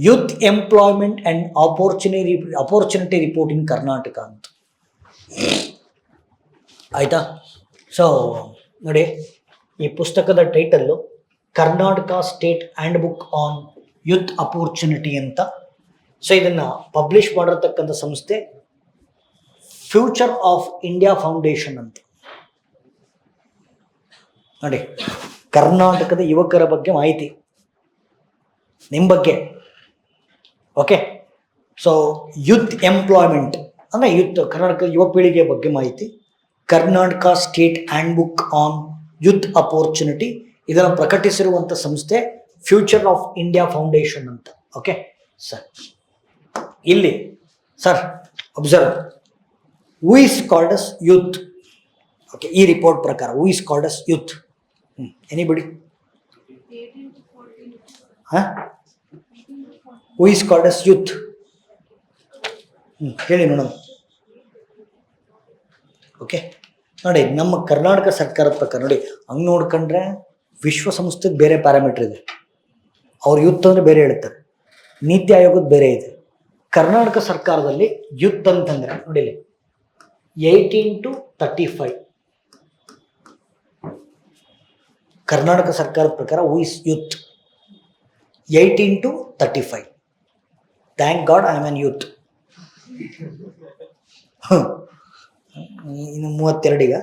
Youth employment and opportunity report in Karnataka ಅಂತ. ಆಯಿತಾ? So ನೋಡಿ, ಈ ಪುಸ್ತಕದ title Karnataka state handbook on youth opportunity ಅಂತ. ಸೊ ಇದನ್ನು ಪಬ್ಲಿಷ್ ಮಾಡಿರ್ತಕ್ಕಂಥ ಸಂಸ್ಥೆ ಫ್ಯೂಚರ್ ಆಫ್ ಇಂಡಿಯಾ ಫೌಂಡೇಶನ್ ಅಂತ. ನೋಡಿ, ಕರ್ನಾಟಕದ ಯುವಕರ ಬಗ್ಗೆ ಮಾಹಿತಿ, ನಿಮ್ಮ ಬಗ್ಗೆ. ಓಕೆ, ಸೊ ಯೂತ್ ಎಂಪ್ಲಾಯ್ಮೆಂಟ್ ಅಂದರೆ ಯೂತ್, ಕರ್ನಾಟಕದ ಯುವ ಪೀಳಿಗೆ ಬಗ್ಗೆ ಮಾಹಿತಿ. Karnataka state handbook on youth opportunity, ಇದನ್ನು ಪ್ರಕಟಿಸಿರುವಂಥ ಸಂಸ್ಥೆ ಫ್ಯೂಚರ್ ಆಫ್ ಇಂಡಿಯಾ ಫೌಂಡೇಶನ್ ಅಂತ. ಓಕೆ ಸರ್, ಇಲ್ಲಿ sir observe, who is called as youth. Okay, ಈ ರಿಪೋರ್ಟ್ ಪ್ರಕಾರ who is called as youth? Anybody? ಹಾಂ, who is called as youth? ಹೇಳಿ ನೋಡೋಣ. ಓಕೆ ನೋಡಿ, ನಮ್ಮ ಕರ್ನಾಟಕ ಸರ್ಕಾರದ ಪ್ರಕಾರ ನೋಡಿ, ಹಂಗೆ ನೋಡ್ಕೊಂಡ್ರೆ ವಿಶ್ವಸಂಸ್ಥೆಗೆ ಬೇರೆ ಪ್ಯಾರಾಮೀಟರ್ ಇದೆ, ಅವ್ರು ಯೂತ್ ಅಂದರೆ ಬೇರೆ ಹೇಳ್ತಾರೆ, ನೀತಿ ಆಯೋಗದ ಬೇರೆ ಇದೆ. ಕರ್ನಾಟಕ ಸರ್ಕಾರದಲ್ಲಿ ಯೂತ್ ಅಂತಂದರೆ ನೋಡಿ, 18 to 35. ಕರ್ನಾಟಕ ಸರ್ಕಾರದ ಪ್ರಕಾರ who is youth? 18 to 35. Thank god I am on youth. ಇನ್ನು 32, ಈಗ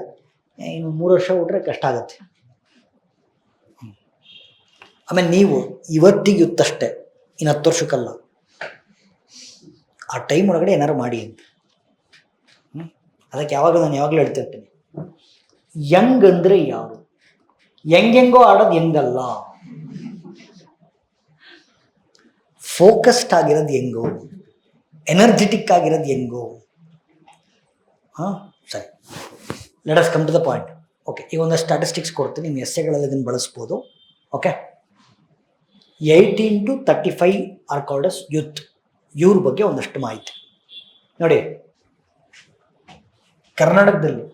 ಇನ್ನು 3 ವರ್ಷ ಬಿಟ್ರೆ ಕಷ್ಟ ಆಗುತ್ತೆ. ಆಮೇಲೆ ನೀವು ಇವತ್ತಿಗೆ ಯೂತ್ ಅಷ್ಟೇ, ಇನ್ನು 10 ವರ್ಷಕ್ಕಲ್ಲ. ಆ ಟೈಮ್ ಒಳಗಡೆ ಏನಾರು ಮಾಡಿ ಅಂತ. ಅದಕ್ಕೆ ನಾನು ಯಾವಾಗಲೂ ಹೇಳ್ತಾ ಇರ್ತೀನಿ, ಯಂಗ್ ಅಂದರೆ ಯಾರು? ಹೆಂಗೆಂಗೋ ಆಡೋದು ಹೆಂಗಲ್ಲ, ಫೋಕಸ್ಡ್ ಆಗಿರೋದು ಹೆಂಗೋ, ಎನರ್ಜೆಟಿಕ್ ಆಗಿರೋದು ಹೆಂಗೋ. ಹಾಂ ಸರಿ, let us come to the point. Okay, ಈಗ ಒಂದಷ್ಟು ಸ್ಟ್ಯಾಟಿಸ್ಟಿಕ್ಸ್ ಕೊಡ್ತೀನಿ, ನಿಮ್ಮ ಎಸ್ಸೆಗಳಲ್ಲಿ ಇದನ್ನು ಬಳಸ್ಬೋದು. Okay, 18 to 35 are called as youth. ಇವ್ರ ಬಗ್ಗೆ ಒಂದಷ್ಟು ಮಾಹಿತಿ ನೋಡಿ. ಕರ್ನಾಟಕದಲ್ಲಿ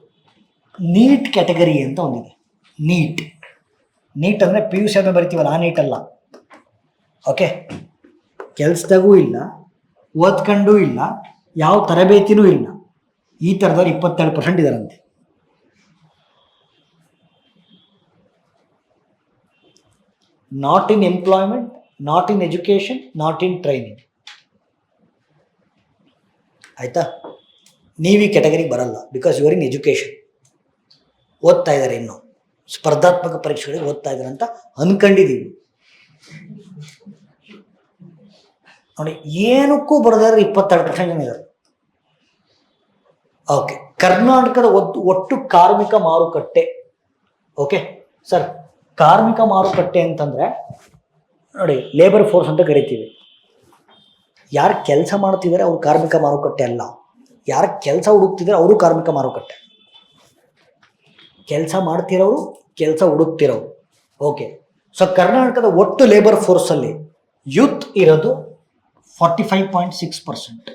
ನೀಟ್ ಕ್ಯಾಟಗರಿ ಅಂತ ಒಂದಿದೆ. ನೀಟ್ ಅಂದರೆ PUC ಆದ್ಮೇಲೆ ಬರಿತೀವಲ್ಲ, ಆ ನೀಟ್ ಅಲ್ಲ. ಓಕೆ, ಕೆಲ್ಸದಾಗೂ ಇಲ್ಲ, ಓದ್ಕೊಂಡೂ ಇಲ್ಲ, ಯಾವ ತರಬೇತಿನೂ ಇಲ್ಲ, ಈ ಥರದವ್ರು 27% ಇದಾರಂತೆ. Not in employment, not in education, not in training. ಆಯಿತಾ? ನೀವು ಈ ಕ್ಯಾಟಗರಿಗೆ ಬರಲ್ಲ, ಬಿಕಾಸ್ ಯುವರ್ ಇನ್ ಎಜುಕೇಷನ್, ಓದ್ತಾ ಇದ್ದಾರೆ, ಇನ್ನು ಸ್ಪರ್ಧಾತ್ಮಕ ಪರೀಕ್ಷೆಗಳಿಗೆ ಓದ್ತಾ ಇದ್ದಾರೆ ಅಂತ ಅಂದ್ಕೊಂಡಿದ್ದೀವಿ. ನೋಡಿ, ಏನಕ್ಕೂ ಬರೋದಾದ್ರೆ 22% ಜನ ಇದ್ದಾರೆ. ಓಕೆ, ಕರ್ನಾಟಕದ ಒಟ್ಟು ಕಾರ್ಮಿಕ ಮಾರುಕಟ್ಟೆ. ಓಕೆ ಸರ್, ಕಾರ್ಮಿಕ ಮಾರುಕಟ್ಟೆ ಅಂತಂದರೆ ನೋಡಿ, ಲೇಬರ್ ಫೋರ್ಸ್ ಅಂತ ಕರಿತೀವಿ. ಯಾರು ಕೆಲಸ ಮಾಡ್ತಿದ್ದಾರೆ ಅವ್ರು ಕಾರ್ಮಿಕ ಮಾರುಕಟ್ಟೆ ಅಲ್ಲ, ಯಾರು ಕೆಲಸ ಹುಡುಕ್ತಿದ್ದಾರೆ ಅವರು ಕಾರ್ಮಿಕ ಮಾರುಕಟ್ಟೆ. ಕೆಲಸ ಮಾಡ್ತಿರೋರು, ಕೆಲಸ ಹುಡುಕ್ತಿರೋರು. ಓಕೆ, ಸೊ ಕರ್ನಾಟಕದ ಒಟ್ಟು ಲೇಬರ್ ಫೋರ್ಸಲ್ಲಿ ಯೂತ್ ಇರೋದು 45.6%,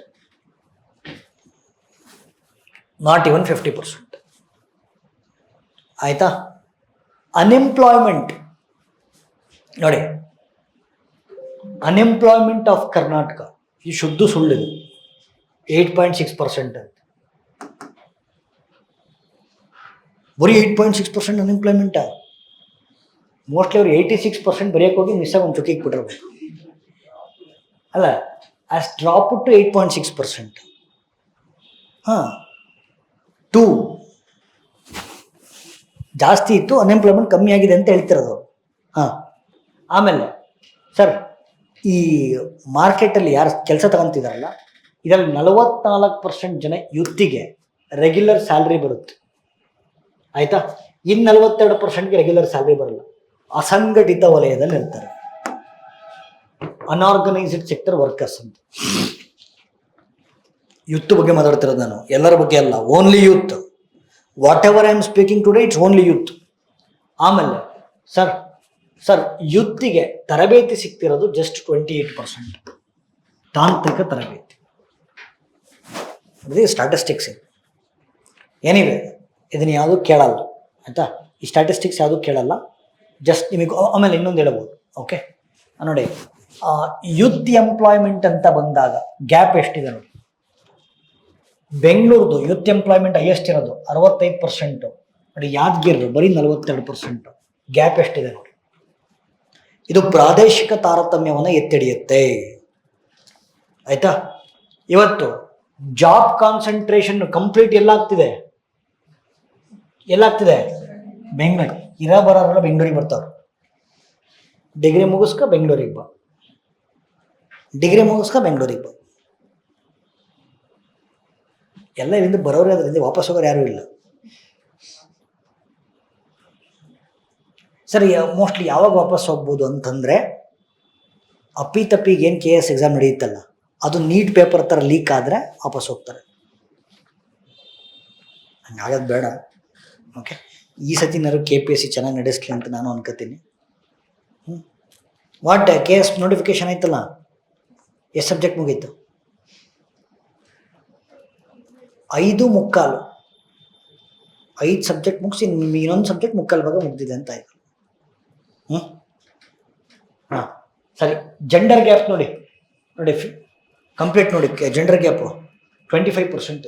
ನಾಟ್ ಇವನ್ 50%. ಆಯಿತಾ? ಅನ್ಎಂಪ್ಲಾಯ್ಮೆಂಟ್ ನೋಡಿ, ಅನ್ಎಂಪ್ಲಾಯ್ಮೆಂಟ್ ಆಫ್ ಕರ್ನಾಟಕ ಈ ಶುದ್ಧ ಸುಳ್ಳಿದೆ, 8.6% ಅಂತ. ಬರೀ 8.6% ಅನ್ಎಂಪ್ಲಾಯ್ಮೆಂಟಾ? ಮೋಸ್ಟ್ಲಿ ಅವ್ರು 86% ಬರೆಯೋಕೆ ಹೋಗಿ ಮಿಸ್ಸಾಗಿ ಒಂದು ಚುಕ್ಕಿಗೆ ಬಿಟ್ಟಿರ್ಬೇಕು ಅಲ್ಲ. As drop to 8.6%. ಹಾಂ, 2 ಜಾಸ್ತಿ ಇತ್ತು, ಅನ್ಎಂಪ್ಲಾಯ್ಮೆಂಟ್ ಕಮ್ಮಿ ಆಗಿದೆ ಅಂತ ಹೇಳ್ತಿರೋದು. ಹಾಂ, ಆಮೇಲೆ ಸರ್, ಈ ಮಾರ್ಕೆಟಲ್ಲಿ ಯಾರು ಕೆಲಸ ತಗೊತಿದಾರಲ್ಲ, ಇದರಲ್ಲಿ 44% ಜನ ಯೂತಿಗೆ ರೆಗ್ಯುಲರ್ ಸ್ಯಾಲ್ರಿ ಬರುತ್ತೆ. ಆಯಿತಾ? ಇನ್ನು 42%ಗೆ ರೆಗ್ಯುಲರ್ ಸ್ಯಾಲ್ರಿ ಬರಲ್ಲ, ಅಸಂಘಟಿತ ವಲಯದಲ್ಲಿ ಇರ್ತಾರೆ, ಅನ್ಆರ್ಗನೈಸ್ಡ್ ಸೆಕ್ಟರ್ ವರ್ಕರ್ಸ್ ಅಂತ. ಯೂತ್ ಬಗ್ಗೆ ಮಾತಾಡ್ತಿರೋದು ನಾನು, ಎಲ್ಲರ ಬಗ್ಗೆ ಅಲ್ಲ, only youth. What ever I am speaking today, it's only youth. ಆಮೇಲೆ ಸರ್ ಯೂತ್ಗೆ ತರಬೇತಿ ಸಿಗ್ತಿರೋದು ಜಸ್ಟ್ 28%, ತಾಂತ್ರಿಕ ತರಬೇತಿ. ಅದೇ ಸ್ಟ್ಯಾಟಿಸ್ಟಿಕ್ಸ್ ಇದೆ. ಏನಿವೆ ಇದನ್ನು ಯಾವುದೂ ಕೇಳಲ್ಲ, ಆಯಿತಾ? ಈ ಸ್ಟ್ಯಾಟಿಸ್ಟಿಕ್ಸ್ ಯಾವುದೂ ಕೇಳಲ್ಲ, ಜಸ್ಟ್ ನಿಮಗೆ. ಆಮೇಲೆ ಇನ್ನೊಂದು ಹೇಳ್ಬೋದು. ಓಕೆ ನೋಡಿ, ಯೂತ್ ಎಂಪ್ಲಾಯ್ಮೆಂಟ್ ಅಂತ ಬಂದಾಗ ಗ್ಯಾಪ್ ಎಷ್ಟಿದೆ ನೋಡಿ. ಬೆಂಗಳೂರುದು ಯೂತ್ ಎಂಪ್ಲಾಯ್ಮೆಂಟ್ ಹೈಯೆಸ್ಟ್ ಇರೋದು 65%. ನೋಡಿ ಯಾದಗಿರಿ ಬರೀ 42%. ಗ್ಯಾಪ್ ಎಷ್ಟಿದೆ ನೋಡಿ. ಇದು ಪ್ರಾದೇಶಿಕ ತಾರತಮ್ಯವನ್ನು ಎತ್ತಿಡಿಯುತ್ತೆ. ಆಯ್ತಾ? ಇವತ್ತು ಜಾಬ್ ಕಾನ್ಸಂಟ್ರೇಷನ್ ಕಂಪ್ಲೀಟ್ ಎಲ್ಲಾಗ್ತಿದೆ ಬೆಂಗಳೂರು. ಬರೋರೆಲ್ಲ ಬೆಂಗಳೂರಿಗೆ ಬರ್ತಾವ್ರು. ಡಿಗ್ರಿ ಮುಗಿಸ್ಕ ಬೆಂಗಳೂರಿಗೆ ಬಾ. ಎಲ್ಲ ಇಲ್ಲಿಂದ ಬರೋರೇ, ಅದರಿಂದ ವಾಪಸ್ ಹೋಗೋರು ಯಾರೂ ಇಲ್ಲ. ಸರಿ, ಮೋಸ್ಟ್ಲಿ ಯಾವಾಗ ವಾಪಸ್ ಹೋಗ್ಬೋದು ಅಂತಂದರೆ, ಅಪ್ಪಿತಪ್ಪಿಗೆ ಏನು KS ಎಕ್ಸಾಮ್ ನಡೆಯುತ್ತಲ್ಲ, ಅದು ನೀಟ್ ಪೇಪರ್ ಥರ ಲೀಕ್ ಆದರೆ ವಾಪಸ್ ಹೋಗ್ತಾರೆ. ಹಂಗಾಗೋದು ಬೇಡ. ಓಕೆ, ಈ ಸತಿನಾರು KPSC ಚೆನ್ನಾಗಿ ನಡೆಸಲಿ ಅಂತ ನಾನು ಅನ್ಕೋತೀನಿ. ವಾಟ್ KS ನೋಟಿಫಿಕೇಶನ್ ಆಯ್ತಲ್ಲ, ಎಷ್ಟು ಸಬ್ಜೆಕ್ಟ್ ಮುಗೀತು? 5.25. 5 ಸಬ್ಜೆಕ್ಟ್ ಮುಗಿಸಿ ಇನ್ನೊಂದು ಸಬ್ಜೆಕ್ಟ್ ಮುಕ್ಕಾಲು ಭಾಗ ಮುಗ್ದಿದೆ ಅಂತ ಆಯ್ತು. ಹಾಂ ಸರಿ. ಜೆಂಡರ್ ಗ್ಯಾಪ್ ನೋಡಿ ಕಂಪ್ಲೀಟ್ ನೋಡಿ. Gender gap 25%.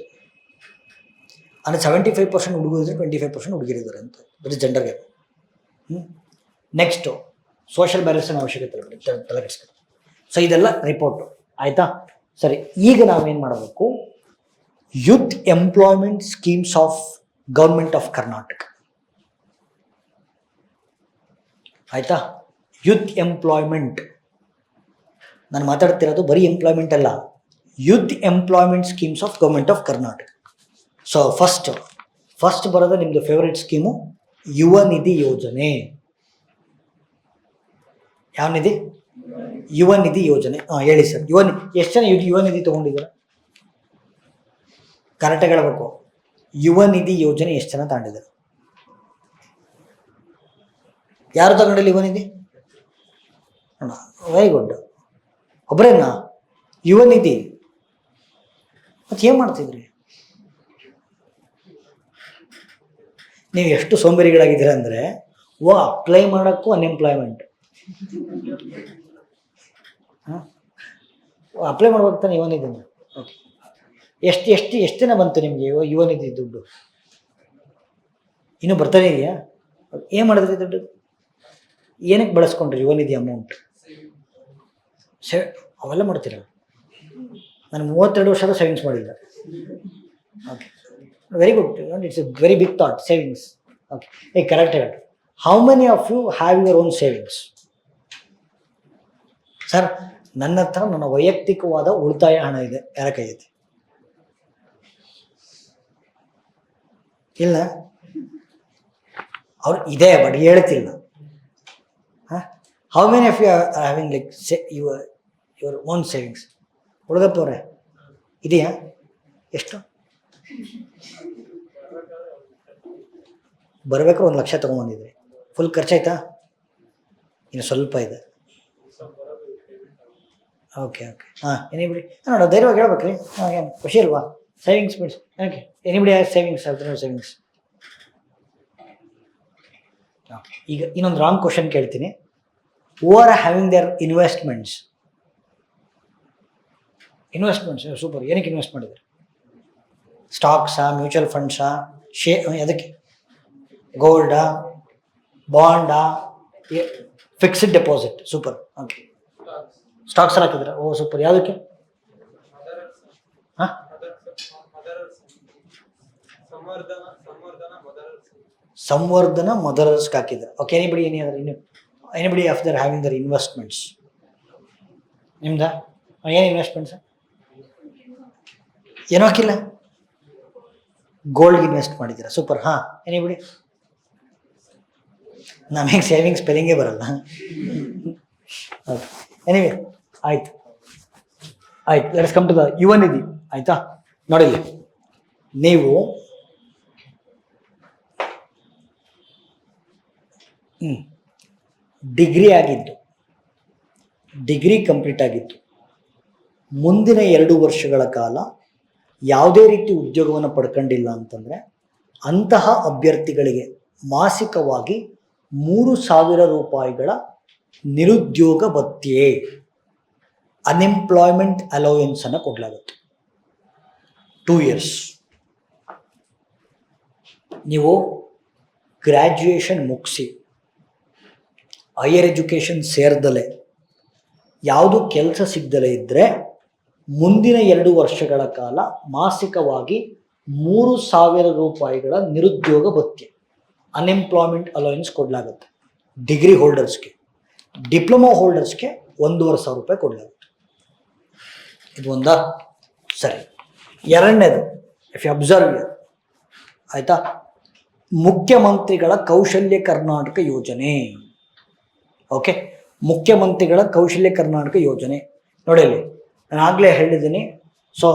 ಅಂದರೆ 75% ಹುಡುಗರಿದ್ರೆ 25% ಹುಡುಗಿರಿದ್ದಾರೆ ಅಂತ. ಬರೀ ಜೆಂಡರ್ ಗ್ಯಾಪ್. ನೆಕ್ಸ್ಟು ಸೋಷಿಯಲ್ ಬ್ಯಾಲೆನ್ಸಿನ ಅವಶ್ಯಕತೆ ತಲೆ ಕೆಡಿಸ್ಕೊಂಡು. ಸೊ ಇದೆಲ್ಲ ರಿಪೋರ್ಟು ಆಯಿತಾ? ಸರಿ, ಈಗ ನಾವೇನು ಮಾಡಬೇಕು? Youth employment schemes of government of Karnataka. ಆಯಿತಾ? ಯೂತ್ ಎಂಪ್ಲಾಯ್ಮೆಂಟ್, ನಾನು ಮಾತಾಡ್ತಿರೋದು ಬರೀ ಎಂಪ್ಲಾಯ್ಮೆಂಟ್ ಅಲ್ಲ, youth employment schemes of government of Karnataka. So first ಬರೋದು ನಿಮ್ಮದು ಫೇವ್ರೇಟ್ ಸ್ಕೀಮು ಯುವ ನಿಧಿ ಯೋಜನೆ. ಯಾವ ನಿಧಿ? ಯುವ ನಿಧಿ ಯೋಜನೆ. ಹೇಳಿ ಸರ್, ಎಷ್ಟು ಜನ ಯುವ ನಿಧಿ ತೊಗೊಂಡಿದ್ದಾರೆ? ಕರೆಕ್ಟಾಗಿ ಹೇಳಬೇಕು. ಯುವ ನಿಧಿ ಯೋಜನೆ ಎಷ್ಟು ಜನ ತಗೊಂಡಿದ್ದಾರೆ? ಯಾರು ತಗೊಂಡಿಲ್ಲ ಯುವ ನಿಧಿ? Very good. ಒಬ್ಬರೇನಾ ಯುವ ನಿಧಿ? ಮತ್ತೆ ಏನು ಮಾಡ್ತಿದ್ರಿ ನೀವು? ಎಷ್ಟು ಸೋಂಬೇರಿಗಳಾಗಿದ್ದೀರ ಅಂದರೆ, ಅಪ್ಲೈ ಮಾಡೋಕ್ಕೂ ಅನ್ಎಂಪ್ಲಾಯ್ಮೆಂಟ್. ಅಪ್ಲೈ ಮಾಡ್ಬೇಕು ತಾನೆ ಯುವ ನಿಧಿ. ಓಕೆ, ಎಷ್ಟು ದಿನ ಬಂತು ನಿಮಗೆ ಯುವ ನಿಧಿ ದುಡ್ಡು? ಇನ್ನೂ ಬರ್ತಾನೆ ಇದೆಯಾ? ಏನು ಮಾಡಿದ್ರಿ ದುಡ್ಡು? ಏನಕ್ಕೆ ಬಳಸ್ಕೊಂಡ್ರಿ ಯುವ ನಿಧಿ ಅಮೌಂಟ್? ಅವೆಲ್ಲ ಮಾಡ್ತೀರ? ನಾನು 32 ವರ್ಷದ ಸೇವಿಂಗ್ಸ್ ಮಾಡಿಲ್ಲ. Okay, very good. It's a very big thought, savings. Okay, correct ಹೇಳಿ. How many of you have your own savings? Sir, ನನ್ನ ಹತ್ರ ನನ್ನ ವೈಯಕ್ತಿಕವಾದ ಉಳಿತಾಯ ಹಣ ಇದೆ. ಯಾರ ಕೈ ಐತಿ? ಇಲ್ಲ, ಅವ್ರು ಇದೆ ಬಟ್ ಹೇಳ್ತಿಲ್ಲ. How many of you are having like your own savings? ಹುಡುಗಪ್ಪವ್ರೆ ಇದೆಯಾ? ಎಷ್ಟು? ಬರ್ಬೇಕಾದ್ರೆ 1 ಲಕ್ಷ ತೊಗೊಂಬಂದಿದ್ರಿ. ಫುಲ್ ಖರ್ಚಾಯ್ತಾ? ಇನ್ನು ಸ್ವಲ್ಪ ಇದೆ. ಓಕೆ. ಹಾಂ, ಎನಿಬಿಡಿ ನೋಡ ಧೈರ್ಯವಾಗಿ ಹೇಳ್ಬೇಕ್ರಿ. ಏನು ಖುಷಿ ಅಲ್ವಾ? ಸೇವಿಂಗ್ಸ್ ಬಿಡ್ಸ್. Okay, anybody savings savings. Okay, ಈಗ ಇನ್ನೊಂದು ರಾಂಗ್ ಕ್ವಶನ್ ಕೇಳ್ತೀನಿ. Who are having their investments? Super. ಏನಕ್ಕೆ ಇನ್ವೆಸ್ಟ್ ಮಾಡಿದ್ರು? ಸ್ಟಾಕ್ಸಾ, ಮ್ಯೂಚುವಲ್ ಫಂಡ್ಸಾ, ಅದಕ್ಕೆ ಗೋಲ್ಡಾ, ಬಾಂಡಾ, fixed deposit? Super. Okay, stocks ಎಲ್ಲ ಹಾಕಿದ್ರ? Oh super. ಯಾವುದಕ್ಕೆ? ಹಾಂ, ಸಂವರ್ಧನ ಮದರ್ಸ್ಗೆ ಹಾಕಿದ್ರ. Okay, anybody of their having their investments? ನಿಮ್ದ ಏನು ಇನ್ವೆಸ್ಟ್ಮೆಂಟ್ಸ್? ಏನೋ ಹಾಕಿಲ್ಲ, ಗೋಲ್ಡ್ಗೆ ಇನ್ವೆಸ್ಟ್ ಮಾಡಿದ್ದೀರಾ. ಸೂಪರ್. ಹಾಂ, ಎನಿಬಡಿ? ನಮಗೆ ಸೇವಿಂಗ್ಸ್ ಸ್ಪೆಲ್ಲಿಂಗೇ ಬರಲ್ಲ. ಓಕೆ, ಎನಿವೆ ಆಯ್ತು. ಲೆಟ್ಸ್ ಕಮ್ ಟು ದ ಯುವ ನಿಧಿ. ಆಯ್ತಾ? ನೋಡಿಲ್ಲ, ನೀವು ಡಿಗ್ರಿ ಕಂಪ್ಲೀಟ್ ಆಗಿತ್ತು, ಮುಂದಿನ 2 ವರ್ಷಗಳ ಕಾಲ ಯಾವುದೇ ರೀತಿ ಉದ್ಯೋಗವನ್ನು ಪಡ್ಕೊಂಡಿಲ್ಲ ಅಂತಂದರೆ ಅಂತಹ ಅಭ್ಯರ್ಥಿಗಳಿಗೆ ಮಾಸಿಕವಾಗಿ 3,000 ರೂಪಾಯಿಗಳ ನಿರುದ್ಯೋಗ ಭತ್ಯೆ ಅನ್ಎಂಪ್ಲಾಯ್ಮೆಂಟ್ ಅಲೋವೆನ್ಸ್ ಅನ್ನು ಕೊಡಲಾಗುತ್ತೆ 2 years. ನೀವು ಗ್ರ್ಯಾಜುಯೇಷನ್ ಮುಗಿಸಿ ಹೈಯರ್ ಎಜುಕೇಷನ್ ಸೇರ್ದಲೆ ಯಾವುದು ಕೆಲಸ ಸಿಗದಲೇ ಇದ್ದರೆ ಮುಂದಿನ 2 ವರ್ಷಗಳ ಕಾಲ ಮಾಸಿಕವಾಗಿ 3,000 ರೂಪಾಯಿಗಳ ನಿರುದ್ಯೋಗ ಭತ್ಯೆ ಅನ್ಎಂಪ್ಲಾಯ್ಮೆಂಟ್ ಅಲೋವೆನ್ಸ್ ಕೊಡಲಾಗುತ್ತೆ. ಡಿಗ್ರಿ ಹೋಲ್ಡರ್ಸ್ಗೆ, ಡಿಪ್ಲೊಮಾ ಹೋಲ್ಡರ್ಸ್ಗೆ 1,500 ರೂಪಾಯಿ ಕೊಡಲಾಗುತ್ತೆ. ಇದು ಒಂದಾ? ಸರಿ. ಎರಡನೇದು, ಇಫ್ ಯು ಅಬ್ಸರ್ವ್, ಆಯಿತಾ, ಮುಖ್ಯಮಂತ್ರಿಗಳ ಕೌಶಲ್ಯ ಕರ್ನಾಟಕ ಯೋಜನೆ. ಓಕೆ, ಮುಖ್ಯಮಂತ್ರಿಗಳ ಕೌಶಲ್ಯ ಕರ್ನಾಟಕ ಯೋಜನೆ ನೋಡಿ, ಅಲ್ಲಿ ನಾನು ಆಗಲೇ ಹೇಳಿದ್ದೀನಿ. ಸೊ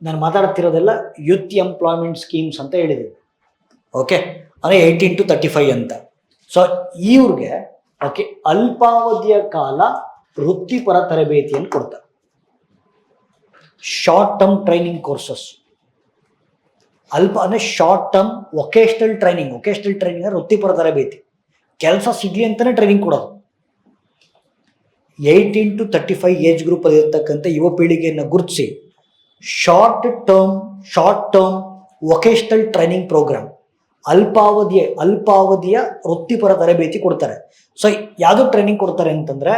ನಾನು ಮಾತಾಡ್ತಿರೋದೆಲ್ಲ ಯೂತ್ ಎಂಪ್ಲಾಯ್ಮೆಂಟ್ ಸ್ಕೀಮ್ಸ್ ಅಂತ ಹೇಳಿದ್ದೀನಿ. ಓಕೆ, ಅಂದರೆ 18 to 35 ಅಂತ. ಸೊ ಇವ್ರಿಗೆ ಓಕೆ ಅಲ್ಪಾವಧಿಯ ಕಾಲ ವೃತ್ತಿಪರ ತರಬೇತಿಯನ್ನು ಕೊಡ್ತಾರೆ. ಶಾರ್ಟ್ ಟರ್ಮ್ ಟ್ರೈನಿಂಗ್ ಕೋರ್ಸಸ್, ಅಂದರೆ ಶಾರ್ಟ್ ಟರ್ಮ್ ವೊಕೇಶನಲ್ ಟ್ರೈನಿಂಗ್ ವೃತ್ತಿಪರ ತರಬೇತಿ, ಕೆಲಸ ಸಿಗಲಿ ಅಂತಲೇ ಟ್ರೈನಿಂಗ್ ಕೊಡೋದು. 18 to 35 ಏಜ್ ಗ್ರೂಪ್ ಇರತಕ್ಕಂಥ ಯುವ ಪೀಳಿಗೆಯನ್ನು ಗುರುತಿಸಿ short term vocational training programme, ಅಲ್ಪಾವಧಿಯ ವೃತ್ತಿಪರ ತರಬೇತಿ ಕೊಡ್ತಾರೆ. ಸೊ ಯಾವುದು ಟ್ರೈನಿಂಗ್ ಕೊಡ್ತಾರೆ ಅಂತಂದರೆ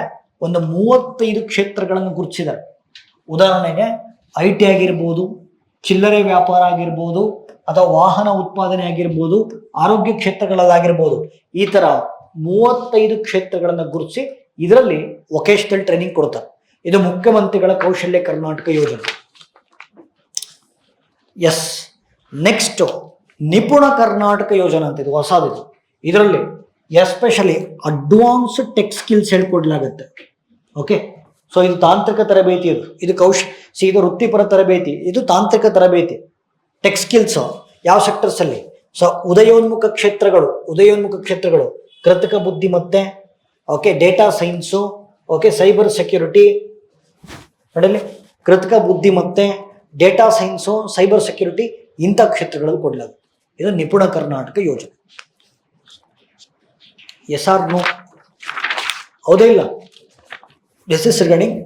ಒಂದು 35 ಕ್ಷೇತ್ರಗಳನ್ನು ಗುರುತಿಸಿದ್ದಾರೆ. ಉದಾಹರಣೆಗೆ IT ಆಗಿರ್ಬೋದು, ಚಿಲ್ಲರೆ ವ್ಯಾಪಾರ ಆಗಿರ್ಬೋದು, ಅಥವಾ ವಾಹನ ಉತ್ಪಾದನೆ ಆಗಿರ್ಬೋದು, ಆರೋಗ್ಯ ಕ್ಷೇತ್ರಗಳಾಗಿರ್ಬೋದು, ಈ ಥರ 35 ಕ್ಷೇತ್ರಗಳನ್ನು ಗುರುತಿಸಿ ಇದರಲ್ಲಿ ವೊಕೇಶನಲ್ ಟ್ರೈನಿಂಗ್ ಕೊಡ್ತಾರೆ. ಇದು ಮುಖ್ಯಮಂತ್ರಿಗಳ ಕೌಶಲ್ಯ ಕರ್ನಾಟಕ ಯೋಜನೆ. ಎಸ್, ನೆಕ್ಸ್ಟ್ ನಿಪುಣ ಕರ್ನಾಟಕ ಯೋಜನೆ ಅಂತ, ಇದು ಹೊಸದಿದು. ಇದರಲ್ಲಿ ಎಸ್ಪೆಷಲಿ ಅಡ್ವಾನ್ಸ್ ಟೆಕ್ ಸ್ಕಿಲ್ಸ್ ಹೇಳ್ಕೊಡ್ಲಾಗುತ್ತೆ. ಓಕೆ, ಸೊ ಇದು ತಾಂತ್ರಿಕ ತರಬೇತಿ, ಇದು ವೃತ್ತಿಪರ ತರಬೇತಿ, ಇದು ತಾಂತ್ರಿಕ ತರಬೇತಿ. ಟೆಕ್ ಸ್ಕಿಲ್ಸ್ ಯಾವ ಸೆಕ್ಟರ್ಸಲ್ಲಿ? ಸೊ ಉದಯೋನ್ಮುಖ ಕ್ಷೇತ್ರಗಳು ಕೃತಕ ಬುದ್ಧಿಮತ್ತೆ, okay, data science, okay, cyber security. ನೋಡಲಿ, ಕೃತಕ ಬುದ್ಧಿಮತ್ತೆ, ಡೇಟಾ ಸೈನ್ಸು, ಸೈಬರ್ ಸೆಕ್ಯೂರಿಟಿ, ಇಂಥ ಕ್ಷೇತ್ರಗಳಲ್ಲಿ ಕೊಡಲಾಗುತ್ತೆ. ಇದು ನಿಪುಣ ಕರ್ನಾಟಕ ಯೋಜನೆ. Yes or no? ಹೌದೇ ಇಲ್ಲ? This is regarding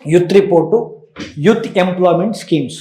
youth report, youth employment schemes.